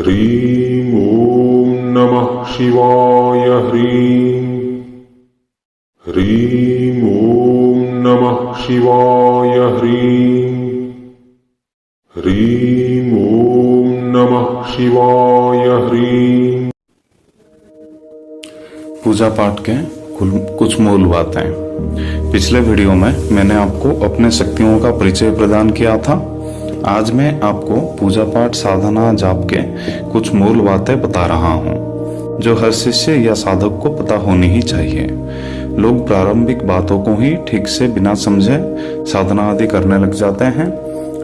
ह्रीं ॐ नमः शिवाय ह्रीं ॐ नमः शिवाय ह्रीं ॐ नमः शिवाय ह्रीं। पूजा पाठ के कुछ मूल बातें। पिछले वीडियो में मैंने आपको अपने शक्तियों का परिचय प्रदान किया था। आज मैं आपको पूजा पाठ साधना जाप के कुछ मूल बातें बता रहा हूँ जो हर शिष्य या साधक को पता होनी ही चाहिए। लोग प्रारंभिक बातों को ही ठीक से बिना समझे साधना आदि करने लग जाते हैं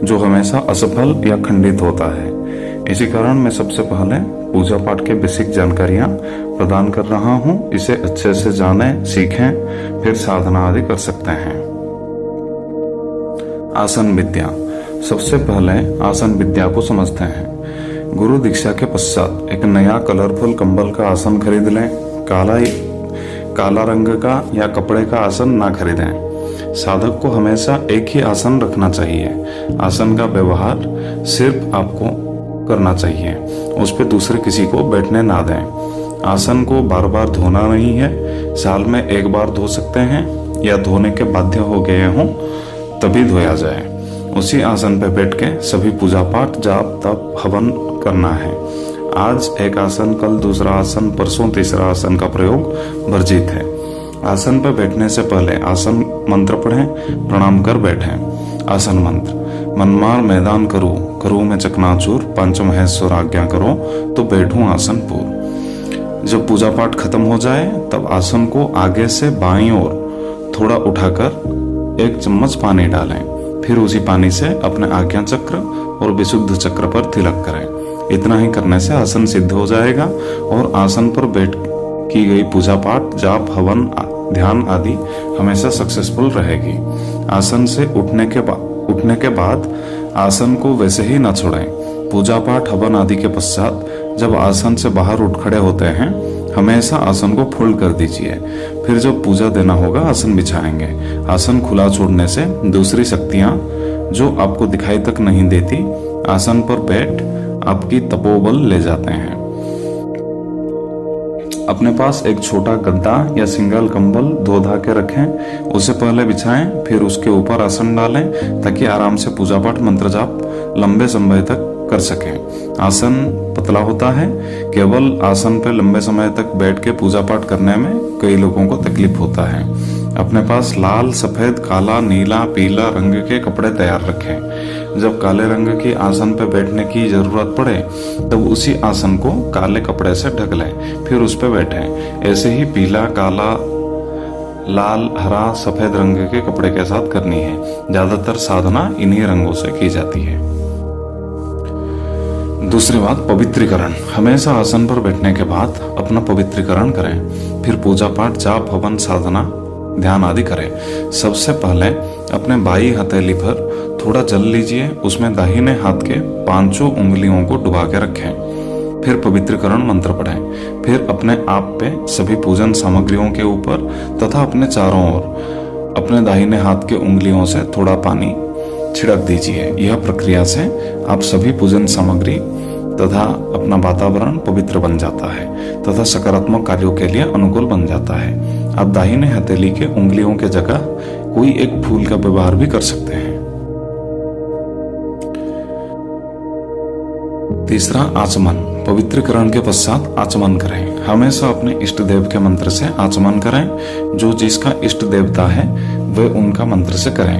जो हमेशा असफल या खंडित होता है। इसी कारण मैं सबसे पहले पूजा पाठ के बेसिक जानकारियां प्रदान कर रहा हूं। इसे अच्छे से जानें, सीखें, फिर साधना आदि कर सकते हैं। आसन विद्या। सबसे पहले आसन विद्या को समझते हैं। गुरु दीक्षा के पश्चात एक नया कलरफुल कंबल का आसन खरीद लें। काला रंग का या कपड़े का आसन ना खरीदें। साधक को हमेशा एक ही आसन रखना चाहिए। आसन का व्यवहार सिर्फ आपको करना चाहिए, उस पर दूसरे किसी को बैठने ना दें। आसन को बार बार धोना नहीं है। साल में एक बार धो सकते हैं या धोने के बाध्य हो गए हों तभी धोया जाए। उसी आसन पर बैठ के सभी पूजा पाठ जाप तप हवन करना है। आज एक आसन, कल दूसरा आसन, परसों तीसरा आसन का प्रयोग वर्जित है। आसन पर बैठने से पहले आसन मंत्र पढ़ें, प्रणाम कर बैठें। आसन मंत्र: मनमार मैदान करूँ में चकनाचूर, पंच महेश्वर आज्ञा करो तो बैठूं आसन पूर। जब पूजा पाठ खत्म हो जाए तब आसन को आगे से बाईं ओर थोड़ा उठाकर 1 चम्मच पानी डालें। फिर उसी पानी से अपने आज्ञा चक्र और विशुद्ध चक्र पर तिलक करें। इतना ही करने से आसन सिद्ध हो जाएगा और आसन पर बैठ की गई पूजा पाठ जाप हवन ध्यान आदि हमेशा सक्सेसफुल रहेगी। आसन से उठने के बाद आसन को वैसे ही न छोड़ें। पूजा पाठ हवन आदि के पश्चात जब आसन से बाहर उठ खड़े होते हैं हमेशा आसन को फोल्ड कर दीजिए। फिर जब पूजा देना होगा आसन बिछाएंगे। आसन खुला छोड़ने से दूसरी शक्तियां जो आपको दिखाई तक नहीं देती आसन पर बैठ आपकी तपोबल ले जाते हैं। अपने पास एक छोटा गद्दा या सिंगल कंबल धो धा के रखें। उसे पहले बिछाएं, फिर उसके ऊपर आसन डालें ताकि आराम से पूजा पाठ मंत्र जाप लंबे समय तक कर सकें। आसन पतला होता है। केवल आसन पर लंबे समय तक बैठ के पूजा पाठ करने में कई लोगों को तकलीफ होता है। अपने पास लाल, सफेद, काला, नीला, पीला रंग के कपड़े तैयार रखें। जब काले रंग की आसन पर बैठने की जरूरत पड़े तब उसी आसन को काले कपड़े से ढक लें, फिर उस पर बैठें। ऐसे ही पीला, काला, लाल, हरा, सफेद रंग के कपड़े के साथ करनी है। ज्यादातर साधना इन्हीं रंगों से की जाती है। दूसरी बात, पवित्रीकरण। हमेशा आसन पर बैठने के बाद अपना पवित्रीकरण करें, फिर पूजा पाठ जाप हवन साधना ध्यान आदि करें। सबसे पहले अपने बाई हथेली पर थोड़ा जल लीजिए, उसमें दाहिने हाथ के 5 उंगलियों को डुबा के रखें। फिर पवित्रीकरण मंत्र पढ़ें। फिर अपने आप पे सभी पूजन सामग्रियों के ऊपर तथा अपने चारों ओर अपने दाहिने हाथ के उंगलियों से थोड़ा पानी छिड़क दीजिए। यह प्रक्रिया से आप सभी पूजन सामग्री तथा अपना वातावरण पवित्र बन जाता है तथा सकारात्मक कार्यों के लिए अनुकूल बन जाता है। आप दाहिने हथेली के उंगलियों के जगह कोई एक फूल का व्यवहार भी कर सकते हैं। तीसरा, आचमन। पवित्रीकरण के पश्चात आचमन करें। हमेशा अपने इष्ट देव के मंत्र से आचमन करें। जो जिसका इष्ट देवता है वह उनका मंत्र से करें।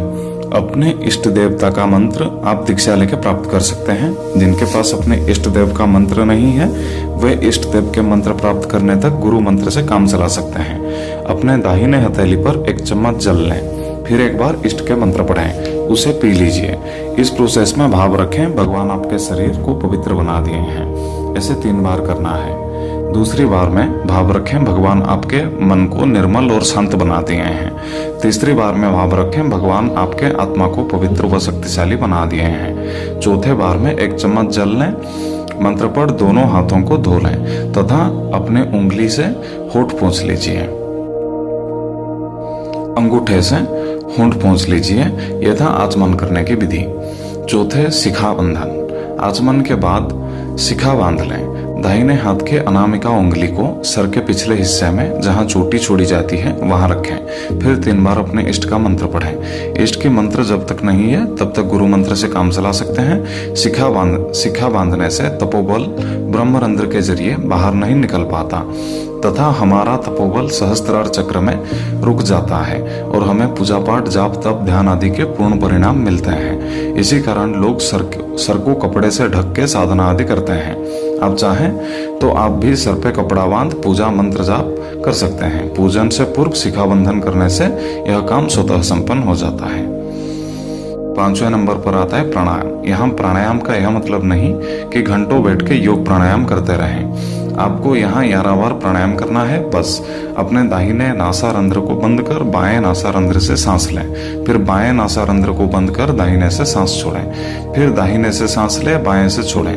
अपने इष्ट देवता का मंत्र आप दीक्षा लेके प्राप्त कर सकते हैं। जिनके पास अपने इष्ट देव का मंत्र नहीं है वे इष्ट देव के मंत्र प्राप्त करने तक गुरु मंत्र से काम चला सकते हैं। अपने दाहिने हथेली पर 1 चम्मच जल लें, फिर एक बार इष्ट के मंत्र पढ़ें, उसे पी लीजिए। इस प्रोसेस में भाव रखें भगवान आपके शरीर को पवित्र बना दिए हैं। ऐसे 3 बार करना है। दूसरी बार में भाव रखें भगवान आपके मन को निर्मल और शांत बना दिए हैं। तीसरी बार में भाव रखें भगवान आपके आत्मा को पवित्र व शक्तिशाली बना दिए हैं। चौथे बार में 1 चम्मच जल लें, मंत्र पढ़ दोनों हाथों को धो लें तथा अपने उंगली से होंठ पोंछ लीजिए। अंगूठे से होंठ पोंछ लीजिए। यह था आचमन करने की विधि। चौथे, शिखा बंधन। आचमन के बाद शिखा बांध लें। दाहिने हाथ के अनामिका उंगली को सर के पिछले हिस्से में जहां चोटी छोड़ी जाती है वहां रखें। फिर 3 बार अपने इष्ट का मंत्र पढ़ें। इष्ट की मंत्र जब तक नहीं है तब तक गुरु मंत्र से काम चला सकते हैं। शिखा बांधने से तपोबल ब्रह्मरंध्र के जरिए बाहर नहीं निकल पाता तथा हमारा तपोबल सहस्त्रार चक्र में रुक जाता है और हमें पूजा पाठ जाप तप ध्यान आदि के पूर्ण परिणाम मिलते हैं। इसी कारण लोग सर को कपड़े से ढक के साधना आदि करते हैं। आप चाहें तो आप भी सर पे कपड़ा बांध पूजा मंत्र जाप कर सकते हैं। पूजन से पूर्व शिखा बंधन करने से यह काम स्वतः संपन्न हो जाता है। 5वें नंबर पर आता है प्राणायाम। यहाँ प्राणायाम का यह मतलब नहीं कि घंटों बैठ के योग प्राणायाम करते रहें। आपको यहाँ 11 बार प्राणायाम करना है बस। अपने दाहिने नासारंध्र को बंद कर बाएं नासारंध्र से सांस लें। फिर बाएं नासारंध्र को बंद कर दाहिने से सांस छोड़ें। फिर दाहिने से सांस ले बाएं से छोड़ें।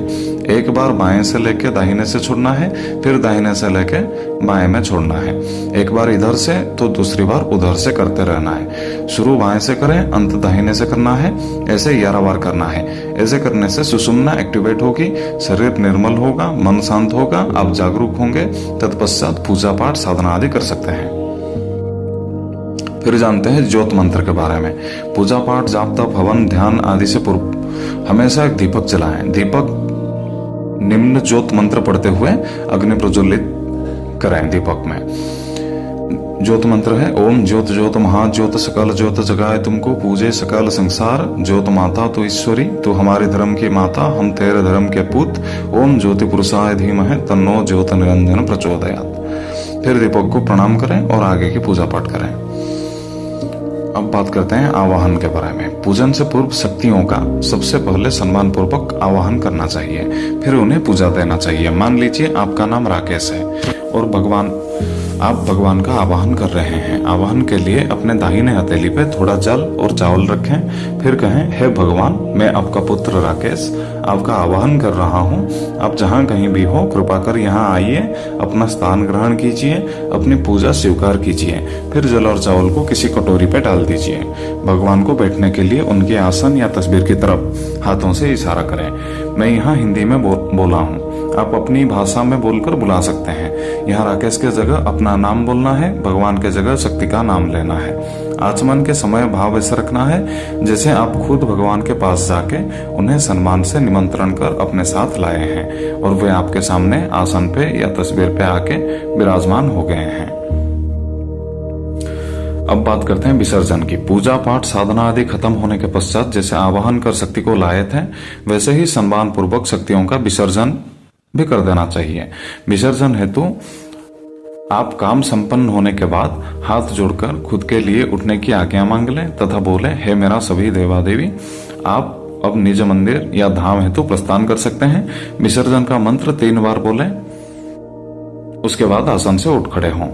एक बार बाएं से लेके दाहिने से छोड़ना है, फिर दाहिने से लेके बाएं में छोड़ना है। एक बार इधर से तो दूसरी बार उधर से करते रहना है। शुरू बाएं से करें, अंत दाहिने से करना है। ऐसे 11 बार करना है। ऐसे करने से सुषुम्ना एक्टिवेट होगी, शरीर निर्मल होगा, मन शांत होगा, आप जागरूक होंगे। तत्पश्चात पूजा पाठ साधना आदि कर सकते हैं। फिर जानते हैं ज्योत मंत्र के बारे में। पूजा पाठ जाप तप हवन ध्यान आदि से पूर्व हमेशा एक दीपक जलाएं। दीपक निम्न ज्योत मंत्र पढ़ते हुए अग्नि प्रज्वलित करें। दीपक में ज्योत मंत्र है ओम ज्योत ज्योत महाज्योत सकल ज्योत जगाए तुमको पूजे सकल संसार। ज्योत माता तो ईश्वरी तू हमारे धर्म की माता हम तेरे धर्म के पुत। ओम ज्योति पुरुषाय धीमहि तन्नो ज्योत निरंजन प्रचोदयात्। फिर दीपक को प्रणाम करें और आगे की पूजा पाठ करें। अब बात करते हैं आवाहन के बारे में। पूजन से पूर्व शक्तियों का सबसे पहले सम्मान पूर्वक आवाहन करना चाहिए, फिर उन्हें पूजा देना चाहिए। मान लीजिए आपका नाम राकेश है और आप भगवान का आवाहन कर रहे हैं। आवाहन के लिए अपने दाहिने हथेली पे थोड़ा जल और चावल रखें। फिर कहें, हे भगवान, मैं आपका पुत्र राकेश आपका आवाहन कर रहा हूँ। आप जहाँ कहीं भी हो कृपा कर यहाँ आइए, अपना स्थान ग्रहण कीजिए, अपनी पूजा स्वीकार कीजिए। फिर जल और चावल को किसी कटोरी पे डाल दीजिए। भगवान को बैठने के लिए उनके आसन या तस्वीर की तरफ हाथों से इशारा करें। मैं यहाँ हिंदी में बोला हूँ, आप अपनी भाषा में बोलकर बुला सकते हैं। यहाँ राकेश के जगह अपना नाम बोलना है, भगवान के जगह शक्ति का नाम लेना है। आचमन के समय भाव ऐसा रखना है जैसे आप खुद भगवान के पास जाके उन्हें सम्मान से निमंत्रण कर अपने साथ लाए हैं और वे आपके सामने आसन पे या तस्वीर पे आके विराजमान हो गए हैं। अब बात करते हैं विसर्जन की। पूजा पाठ साधना आदि खत्म होने के पश्चात जैसे आवाहन कर शक्ति को लाए थे वैसे ही सम्मान पूर्वक शक्तियों का विसर्जन भी कर देना चाहिए। विसर्जन हेतु आप काम संपन्न होने के बाद हाथ जोड़कर खुद के लिए उठने की आज्ञा मांग लें तथा बोले, हे मेरा सभी देवादेवी, आप अब निज मंदिर या धाम हेतु प्रस्थान कर सकते हैं। विसर्जन का मंत्र 3 बार बोले, उसके बाद आसन से उठ खड़े हों।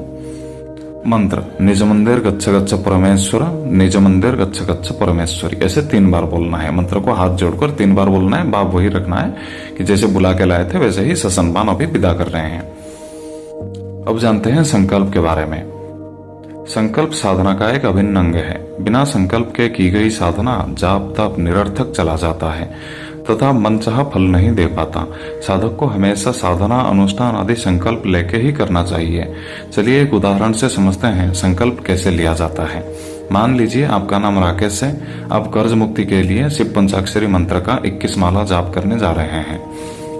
मंत्र निज मंदिर गच्छ गच्छ परमेश्वर, निज मंदिर गच्छ गच्छ परमेश्वरी, ऐसे 3 बार बोलना है। मंत्र को हाथ जोड़कर 3 बार बोलना है। भाव वही रखना है कि जैसे बुला के लाए थे वैसे ही ससम्मान अभी विदा कर रहे हैं। अब जानते हैं संकल्प के बारे में। संकल्प साधना का एक अभिन्न अंग है। बिना संकल्प के की गई साधना जाप तप निरर्थक चला जाता है तथा मनचाहा फल नहीं दे पाता। साधक को हमेशा साधना अनुष्ठान आदि संकल्प लेके ही करना चाहिए। चलिए एक उदाहरण से समझते हैं संकल्प कैसे लिया जाता है। मान लीजिए आपका नाम राकेश है। आप कर्ज मुक्ति के लिए शिव पंचाक्षरी मंत्र का 21 माला जाप करने जा रहे हैं।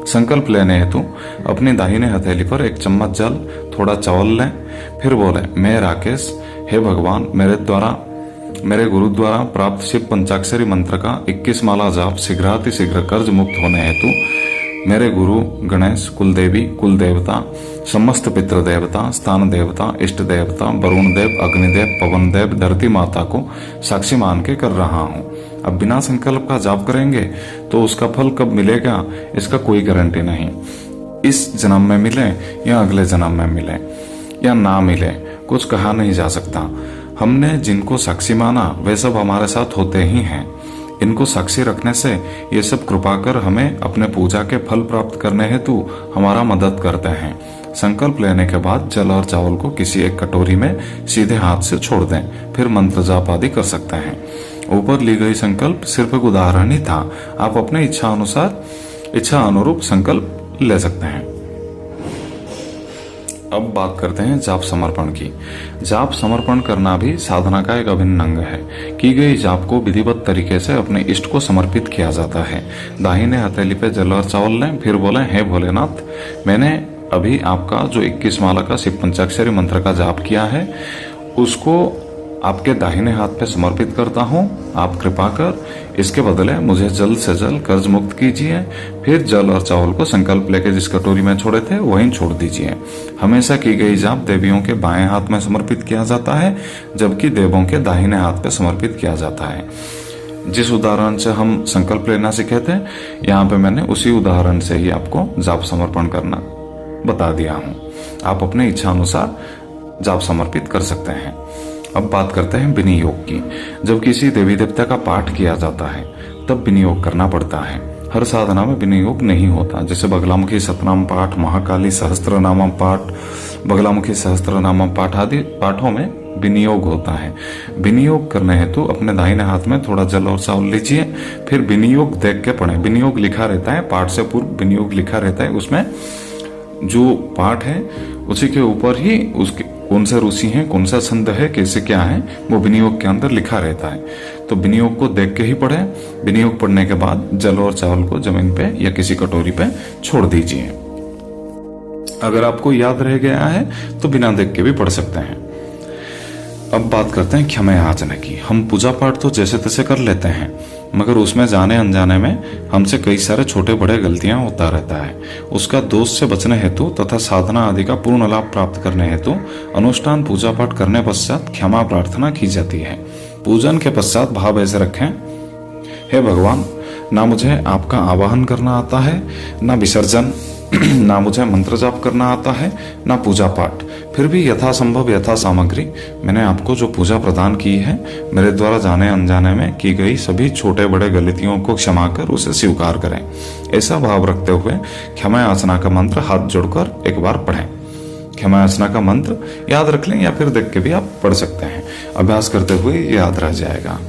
संकल्प लेने हेतु अपनी दाहिने हथेली पर 1 चम्मच जल थोड़ा चावल लें। फिर बोले, मैं राकेश, हे भगवान, मेरे गुरु द्वारा प्राप्त शिव पंचाक्षरी मंत्र का 21 माला जाप शीघ्रातिशीघ्र कर्ज मुक्त होने हेतु मेरे गुरु गणेश, कुलदेवी, कुल देवता, समस्त पितृ देवता, स्थान देवता, इष्ट देवता, वरुण देव, अग्निदेव, पवन देव, धरती माता को साक्षी मान के कर रहा हूँ। अब बिना संकल्प का जाप करेंगे तो उसका फल कब मिलेगा इसका कोई गारंटी नहीं। इस जन्म में मिले या अगले जन्म में मिले या ना मिले, कुछ कहा नहीं जा सकता। हमने जिनको साक्षी माना वे सब हमारे साथ होते ही हैं। इनको साक्षी रखने से ये सब कृपा कर हमें अपने पूजा के फल प्राप्त करने हेतु हमारा मदद करते हैं। संकल्प लेने के बाद जल और चावल को किसी एक कटोरी में सीधे हाथ से छोड़ दें। फिर मंत्र जाप आदि कर सकते हैं। ऊपर ली गई संकल्प सिर्फ एक उदाहरण ही था। आप अपने इच्छा अनुसार इच्छा अनुरूप संकल्प ले सकते हैं। अब बात करते हैं जाप समर्पण की। जाप समर्पण करना भी साधना का एक अभिन्न अंग है। की गई जाप को विधिवत तरीके से अपने इष्ट को समर्पित किया जाता है। दाहिने हथेली पे जल और चावल लें, फिर बोले, हे भोलेनाथ, मैंने अभी आपका जो 21 माला का शिव पंचाक्षरी मंत्र का जाप किया है उसको आपके दाहिने हाथ पे समर्पित करता हूँ। आप कृपा कर इसके बदले मुझे जल्द से जल्द कर्ज मुक्त कीजिए। फिर जल और चावल को संकल्प लेके जिस कटोरी में छोड़े थे वहीं छोड़ दीजिए। हमेशा की गई जाप देवियों के बाएं हाथ में समर्पित किया जाता है, जबकि देवों के दाहिने हाथ पे समर्पित किया जाता है। जिस उदाहरण से हम संकल्प लेना सीखे थे, यहाँ पे मैंने उसी उदाहरण से ही आपको जाप समर्पण करना बता दिया हूँ। आप अपने इच्छा अनुसार जाप समर्पित कर सकते हैं। अब बात करते हैं विनियोग की। जब किसी देवी देवता का पाठ किया जाता है तब विनियोग करना पड़ता है। हर साधना में विनियोग नहीं होता। जैसे बगलामुखी सतनाम पाठ, महाकाली सहस्त्रनामम पाठ, बगलामुखी सहस्त्रनामम पाठ आदि पाठों में विनियोग होता है। विनियोग करने हेतु अपने दाहिने हाथ में थोड़ा जल और चावल लीजिए, फिर विनियोग देख के पढ़ें। विनियोग लिखा रहता है, पाठ से पूर्व विनियोग लिखा रहता है। उसमें जो पाठ है उसी के ऊपर ही उसके कौन सा रुचि है, कौन सा छंद है, कैसे क्या है, वो विनियोग के अंदर लिखा रहता है। तो विनियोग को देख के ही पढ़ें। विनियोग पढ़ने के बाद जल और चावल को जमीन पे या किसी कटोरी पे छोड़ दीजिए। अगर आपको याद रह गया है तो बिना देख के भी पढ़ सकते हैं। अब बात करते हैं क्षमा याचना की। हम पूजा पाठ तो जैसे तैसे कर लेते हैं, मगर उसमें जाने अनजाने में हमसे कई सारे छोटे बड़े गलतियां होता रहता है। उसका दोष से बचने हेतु तथा साधना आदि का पूर्ण लाभ प्राप्त करने हेतु अनुष्ठान पूजा पाठ करने पश्चात क्षमा प्रार्थना की जाती है। पूजन के पश्चात भाव ऐसे रखें, हे भगवान, ना मुझे आपका आवाहन करना आता है, ना विसर्जन, ना मुझे मंत्र जाप करना आता है, ना पूजा पाठ। फिर भी यथासंभव यथा सामग्री मैंने आपको जो पूजा प्रदान की है, मेरे द्वारा जाने अनजाने में की गई सभी छोटे बड़े गलतियों को क्षमा कर उसे स्वीकार करें। ऐसा भाव रखते हुए क्षमा याचना का मंत्र हाथ जोड़कर एक बार पढ़ें। क्षमा याचना का मंत्र याद रख लें या फिर देख के भी आप पढ़ सकते हैं। अभ्यास करते हुए ये याद रह जाएगा।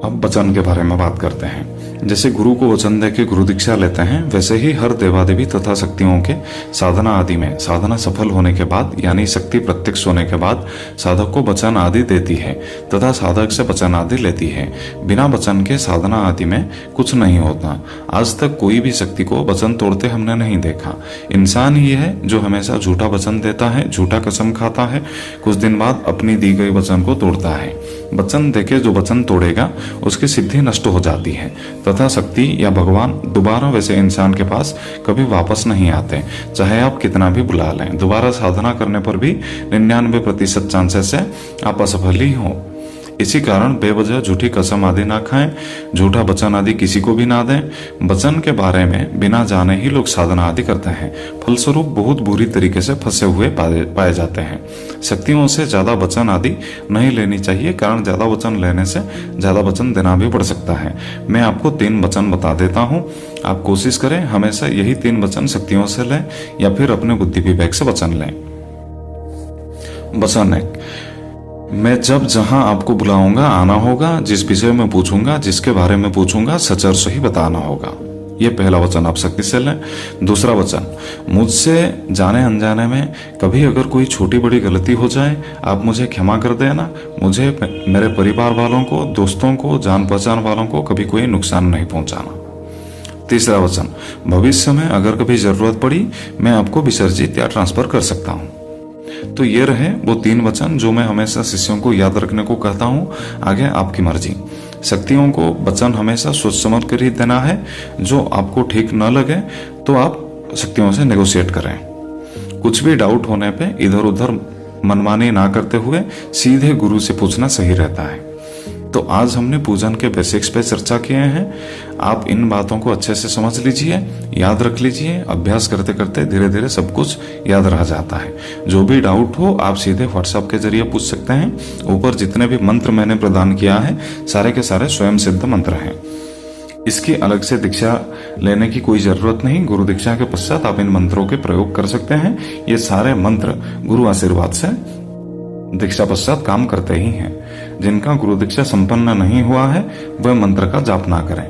अब वचन के बारे में बात करते हैं। जैसे गुरु को वचन दे के गुरु दीक्षा लेते हैं, वैसे ही हर देवादेवी तथा शक्तियों के साधना आदि में साधना सफल होने के बाद यानी शक्ति प्रत्यक्ष होने के बाद साधक को वचन आदि देती है तथा साधक से वचन आदि लेती है। बिना वचन के साधना आदि में कुछ नहीं होता। आज तक कोई भी शक्ति को वचन तोड़ते हमने नहीं देखा। इंसान ही है जो हमेशा झूठा वचन देता है, झूठा कसम खाता है, कुछ दिन बाद अपनी दी गई वचन को तोड़ता है। वचन देके जो वचन तोड़ेगा उसकी सिद्धि नष्ट हो जाती है तथा शक्ति या भगवान दोबारा वैसे इंसान के पास कभी वापस नहीं आते। चाहे आप कितना भी बुला लें, दोबारा साधना करने पर भी 99% चांसेस से आप असफल ही हो। इसी कारण बेवजह झूठी कसम आदि ना खाएं, झूठा वचन आदि किसी को भी ना दें। वचन के बारे में बिना जाने ही लोग साधना आदि करते हैं, फलस्वरूप बहुत बुरी तरीके से फंसे हुए पाए जाते हैं। शक्तियों से ज्यादा वचन आदि नहीं लेनी चाहिए, कारण ज्यादा वचन लेने से ज्यादा वचन देना भी पड़ सकता है। मैं आपको 3 वचन बता देता हूँ, आप कोशिश करें हमेशा यही 3 वचन शक्तियों से लें या फिर अपने बुद्धि विवेक से वचन लें। वचन 1, मैं जब जहां आपको बुलाऊंगा आना होगा, जिस विषय में पूछूंगा, जिसके बारे में पूछूंगा, सचर से ही बताना होगा। ये पहला वचन आप शक्ति से लें। दूसरा वचन, मुझसे जाने अनजाने में कभी अगर कोई छोटी बड़ी गलती हो जाए, आप मुझे क्षमा कर देना। मुझे, मेरे परिवार वालों को, दोस्तों को, जान पहचान वालों को कभी कोई नुकसान नहीं पहुंचाना। तीसरा वचन, भविष्य में अगर कभी जरूरत पड़ी मैं आपको विसर्जित या ट्रांसफर कर सकता हूँ। तो ये रहे वो 3 वचन जो मैं हमेशा शिष्यों को याद रखने को कहता हूँ। आगे आपकी मर्जी। शक्तियों को वचन हमेशा सोच समझ कर ही देना है। जो आपको ठीक न लगे तो आप शक्तियों से नेगोशिएट करें। कुछ भी डाउट होने पे इधर उधर मनमानी ना करते हुए सीधे गुरु से पूछना सही रहता है। तो आज हमने पूजन के बेसिक्स पे चर्चा किए हैं। आप इन बातों को अच्छे से समझ लीजिए, याद रख लीजिए। अभ्यास करते करते धीरे धीरे सब कुछ याद रह जाता है। जो भी डाउट हो आप सीधे व्हाट्सएप के जरिए पूछ सकते हैं। ऊपर जितने भी मंत्र मैंने प्रदान किया है सारे के सारे स्वयं सिद्ध मंत्र हैं। इसकी अलग से दीक्षा लेने की कोई जरूरत नहीं। गुरु दीक्षा के पश्चात आप इन मंत्रों के प्रयोग कर सकते हैं। ये सारे मंत्र गुरु आशीर्वाद से दीक्षा पश्चात काम करते ही हैं। जिनका गुरु दीक्षा संपन्न नहीं हुआ है वह मंत्र का जाप ना करें।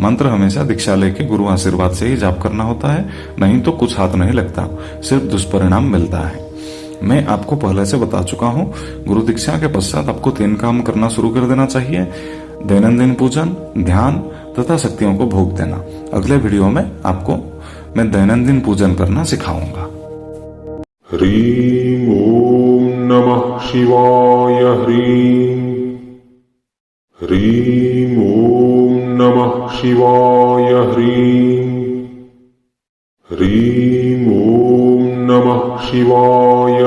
मंत्र हमेशा दीक्षा लेके गुरु आशीर्वाद से ही जाप करना होता है, नहीं तो कुछ हाथ नहीं लगता, सिर्फ दुष्परिणाम मिलता है। मैं आपको पहले से बता चुका हूँ, गुरु दीक्षा के पश्चात आपको 3 काम करना शुरू कर देना चाहिए: दैनंदिन पूजन, ध्यान तथा शक्तियों को भोग देना। अगले वीडियो में आपको मैं दैनंदिन पूजन करना सिखाऊंगा। ह्रीं ओम नमः शिवाय। ह्रीं ओम नमः शिवाय। ह्रीं ओम नमः शिवाय।